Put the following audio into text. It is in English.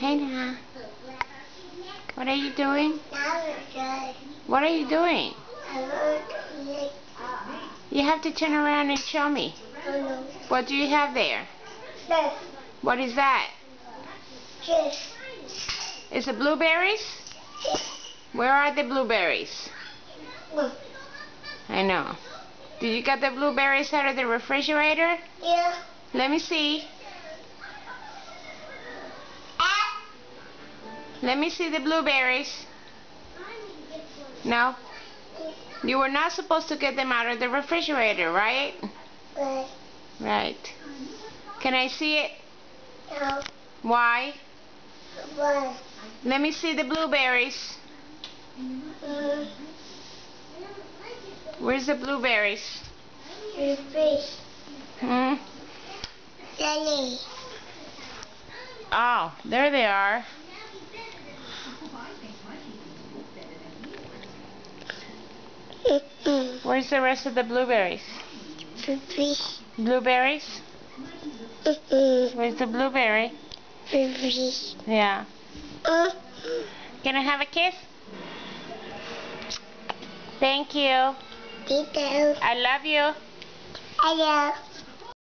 Hey now. What are you doing? What are you doing? You have to turn around and show me. What do you have there? What is that? Is it blueberries? Where are the blueberries? I know. Did you get the blueberries out of the refrigerator? Yeah. Let me see. Let me see the blueberries. No? You were not supposed to get them out of the refrigerator, right? Right. Can I see it? No. Why? Why? Let me see the blueberries. Where's the blueberries? Fish. Jelly. Oh, there they are. Where's the rest of the blueberries? Fish. Blueberries? Where's the blueberry? Fish. Yeah. Can I have a kiss? Thank you. Tito. I love you. Hello.